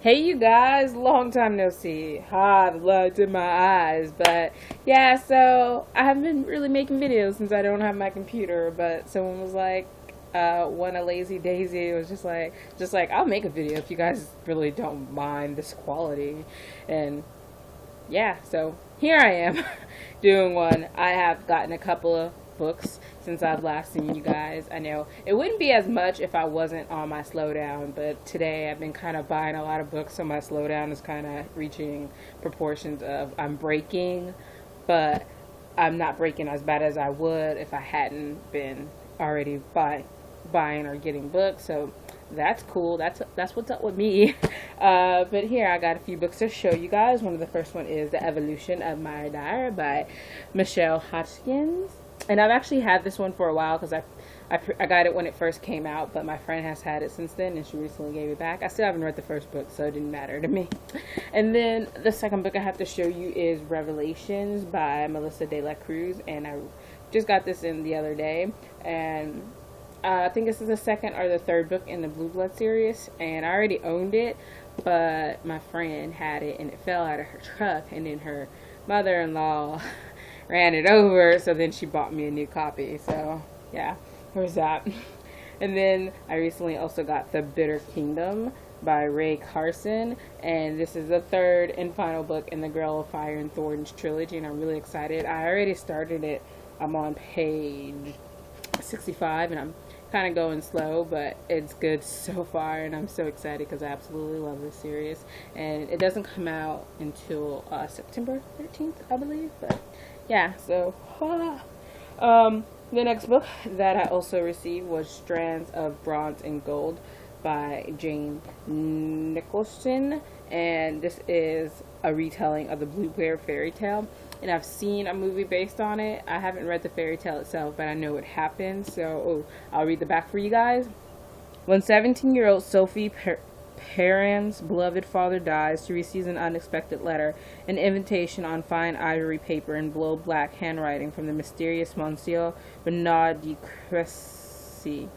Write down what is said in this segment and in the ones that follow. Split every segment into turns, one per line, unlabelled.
Hey you guys, long time no see. Ha, the lights in my eyes. But yeah, so I haven't been really making videos since I don't have my computer. But someone was like, one a lazy daisy. It was just like I'll make a video if you guys really don't mind this quality. And yeah, so here I am doing one. I have gotten a couple of books since I've last seen you guys. I know it wouldn't be as much if I wasn't on my slowdown, but today I've been kind of buying a lot of books, so my slowdown is kind of reaching proportions of I'm breaking, but I'm not breaking as bad as I would if I hadn't been already buying or getting books. So that's cool. That's what's up with me. But here I got a few books to show you guys. One of the first one is The Evolution of My Dire by Michelle Hodgkins. And I've actually had this one for a while because I got it when it first came out, but my friend has had it since then and she recently gave it back. I still haven't read the first book, so it didn't matter to me. And then the second book I have to show you is Revelations by Melissa De La Cruz, and I just got this in the other day. And I think this is the second or the third book in the Blue Blood series, and I already owned it, but my friend had it and it fell out of her truck, and then her mother-in-law ran it over, so then she bought me a new copy. So yeah, there's that. And then I recently also got The Bitter Kingdom by Ray Carson, and this is the third and final book in the Girl of Fire and Thorns trilogy, and I'm really excited. I already started it. I'm on page 65 and I'm kind of going slow, but it's good so far, and I'm so excited because I absolutely love this series. And it doesn't come out until September 13th, I believe. But yeah, so the next book that I also received was Strands of Bronze and Gold by Jane Nicholson, and this is a retelling of the Blue Bear fairy tale. And I've seen a movie based on it. I haven't read the fairy tale itself, but I know what happens. So I'll read the back for you guys. When 17-year-old Sophie Perrin's beloved father dies, she receives an unexpected letter, an invitation on fine ivory paper in blow-black handwriting from the mysterious Monsieur Bernard de Crécy,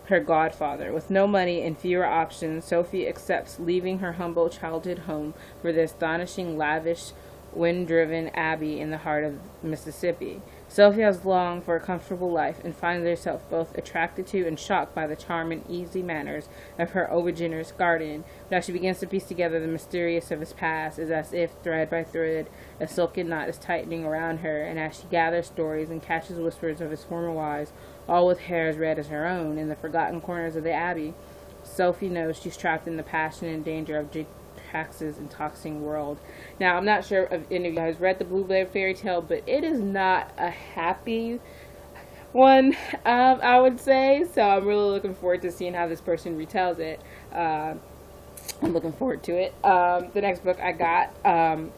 her godfather. With no money and fewer options, Sophie accepts leaving her humble childhood home for the astonishing, lavish, wind-driven abbey in the heart of Mississippi. Sophie has longed for a comfortable life and finds herself both attracted to and shocked by the charm and easy manners of her overgenerous guardian. But as she begins to piece together the mysterious of his past, is as if, thread by thread, a silken knot is tightening around her, and as she gathers stories and catches whispers of his former wives, all with hair as red as her own, in the forgotten corners of the abbey, Sophie knows she's trapped in the passion and danger of Jax's intoxicating world. Now, I'm not sure if any of you guys read the Blue Bear fairy tale, but it is not a happy one, I would say. So I'm really looking forward to seeing how this person retells it. I'm looking forward to it. The next book I got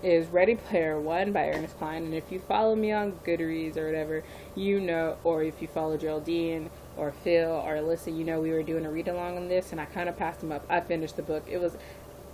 is Ready Player One by Ernest Cline, and if you follow me on Goodreads or whatever, you know, or if you follow Geraldine or Phil or Alyssa, you know we were doing a read-along on this, and I kind of passed them up. I finished the book. It was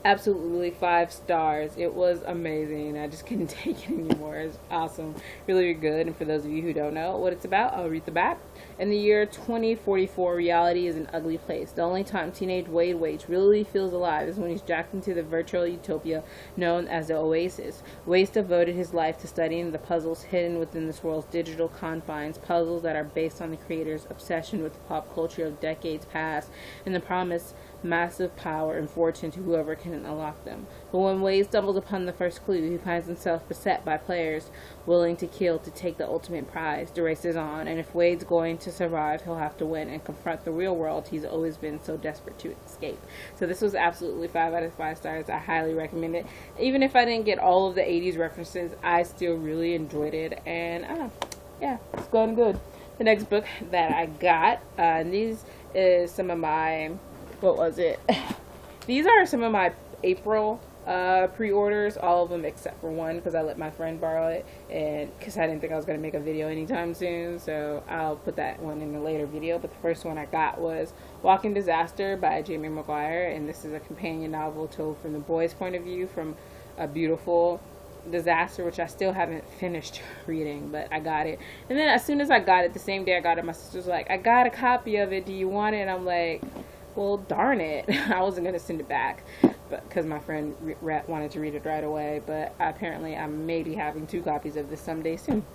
absolutely 5 stars. It was amazing. I just couldn't take it anymore. It's awesome, really good. And for those of you who don't know what it's about, I'll read the back. In the year 2044, reality is an ugly place. The only time teenage Wade Waits really feels alive is when he's jacked into the virtual utopia known as the Oasis. Waits devoted his life to studying the puzzles hidden within this world's digital confines, puzzles that are based on the creator's obsession with the pop culture of decades past and the promise massive power and fortune to whoever can unlock them. But when Wade stumbles upon the first clue, he finds himself beset by players willing to kill to take the ultimate prize. The race is on, and if Wade's going to survive, he'll have to win and confront the real world he's always been so desperate to escape. So this was absolutely 5 out of 5 stars. I highly recommend it. Even if I didn't get all of the 80s references, I still really enjoyed it, and yeah, it's going good. The next book that I got, and these is some of my these are some of my April pre-orders, all of them except for one because I let my friend borrow it, and because I didn't think I was going to make a video anytime soon, so I'll put that one in a later video. But the first one I got was Walking Disaster by Jamie McGuire, and this is a companion novel told from the boy's point of view from a beautiful disaster, which I still haven't finished reading, but I got it. And then as soon as I got it, the same day I got it, my sister's like, I got a copy of it, do you want it? And I'm like, well, darn it. I wasn't going to send it back. because my friend wanted to read it right away. But apparently, I may be having 2 copies of this someday soon.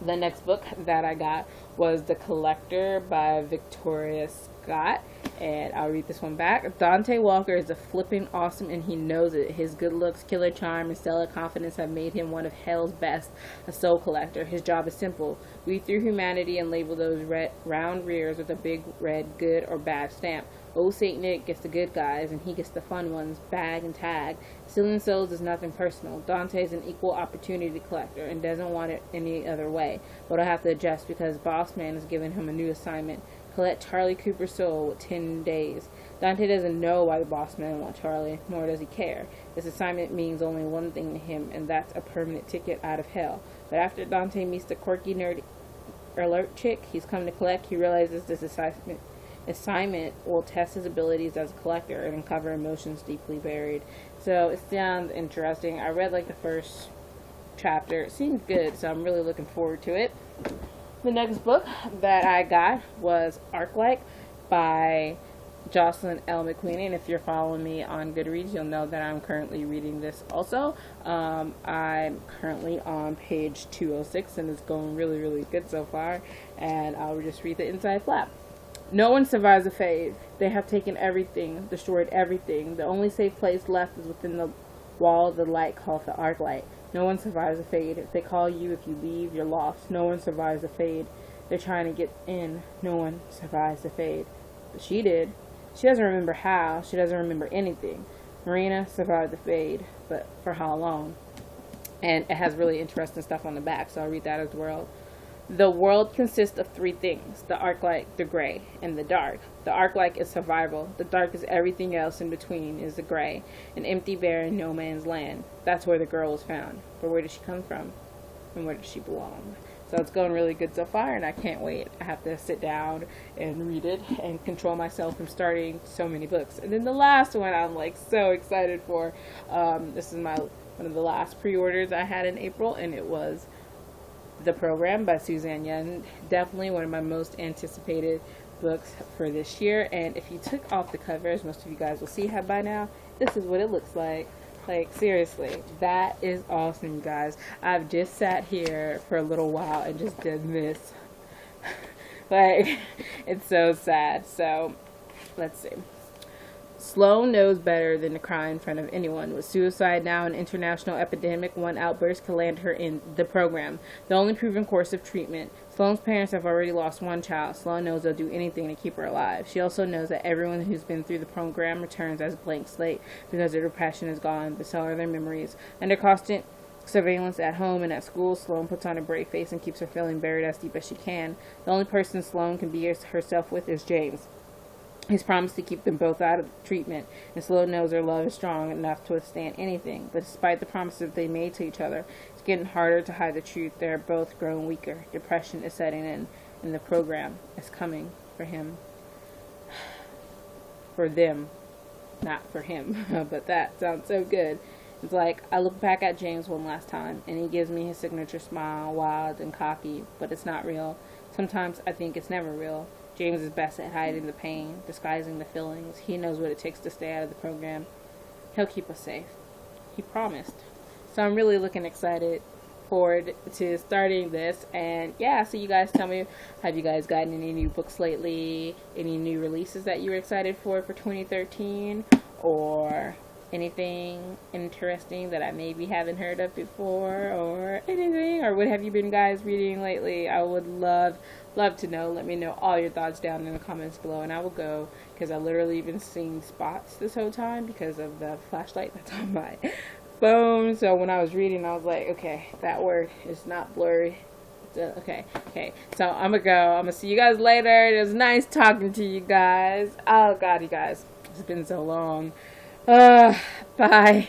The next book that I got was The Collector by Victoria Scott, and I'll read this one back. Dante Walker is a flippin' awesome, and he knows it. His good looks, killer charm, and stellar confidence have made him one of hell's best, a soul collector. His job is simple: weed through humanity and label those round rears with a big red good or bad stamp. Old Saint Nick gets the good guys, and he gets the fun ones, bag and tag. Stealing souls is nothing personal. Dante's an equal opportunity collector and doesn't want it any other way, but I'll have to adjust because Boss Man has given him a new assignment: collect Charlie Cooper's soul with 10 days. Dante doesn't know why the Boss Man wants Charlie, nor does he care. This assignment means only one thing to him, and that's a permanent ticket out of hell. But after Dante meets the quirky, nerdy, alert chick he's come to collect, he realizes this assignment will test his abilities as a collector and uncover emotions deeply buried. So it sounds interesting. I read like the first chapter. It seemed good, so I'm really looking forward to it. The next book that I got was Arc-Like by Jocelyn L. McQueen, and if you're following me on Goodreads, you'll know that I'm currently reading this also. I'm currently on page 206, and it's going really, really good so far, and I'll just read the inside flap. No one survives a fade. They have taken everything, destroyed everything. The only safe place left is within the wall of the light called the Arc-Light. No one survives a fade. If they call you, if you leave, you're lost. No one survives a fade. They're trying to get in. No one survives the fade. But she did. She doesn't remember how. She doesn't remember anything. Marina survived the fade, but for how long? And it has really interesting stuff on the back, so I'll read that as well. The world consists of 3 things: the arc-light, the gray, and the dark. The arc-light is survival. The dark is everything else in between, is the gray, an empty, barren, no man's land. That's where the girl was found. But where did she come from? And where does she belong? So it's going really good so far, and I can't wait. I have to sit down and read it and control myself from starting so many books. And then the last one I'm like so excited for. This is one of the last pre-orders I had in April, and it was The Program by Suzanne Young. Definitely one of my most anticipated books for this year. And if you took off the cover, as most of you guys will see by now, this is what it looks like. Like, seriously, that is awesome, you guys. I've just sat here for a little while and just did this. Like, it's so sad. So, let's see. Sloane knows better than to cry in front of anyone. With suicide now an international epidemic, one outburst could land her in The Program, the only proven course of treatment. Sloane's parents have already lost one child. Sloane knows they'll do anything to keep her alive. She also knows that everyone who's been through the program returns as a blank slate because their depression is gone, but so are their memories. Under constant surveillance at home and at school, Sloane puts on a brave face and keeps her feeling buried as deep as she can. The only person Sloane can be herself with is James. He's promised to keep them both out of treatment, and Sloane knows their love is strong enough to withstand anything. But despite the promises they made to each other, it's getting harder to hide the truth. They're both growing weaker. Depression is setting in, and The Program is coming for him. For them. Not for him. But that sounds so good. It's like, I look back at James one last time, and he gives me his signature smile, wild and cocky, but it's not real. Sometimes I think it's never real. James is best at hiding the pain, disguising the feelings. He knows what it takes to stay out of the program. He'll keep us safe. He promised. So I'm really looking excited forward to starting this. And yeah, so you guys tell me, have you guys gotten any new books lately? Any new releases that you were excited for 2013? Or anything interesting that I maybe haven't heard of before, or anything? Or what have you been guys reading lately? I would love to know. Let me know all your thoughts down in the comments below, and I will go, because I literally been seeing spots this whole time because of the flashlight that's on my phone. So when I was reading, I was like, okay, that word is not blurry. Okay. So I'm gonna go. I'm gonna see you guys later. It was nice talking to you guys. Oh God, you guys, it's been so long. Bye. Bad.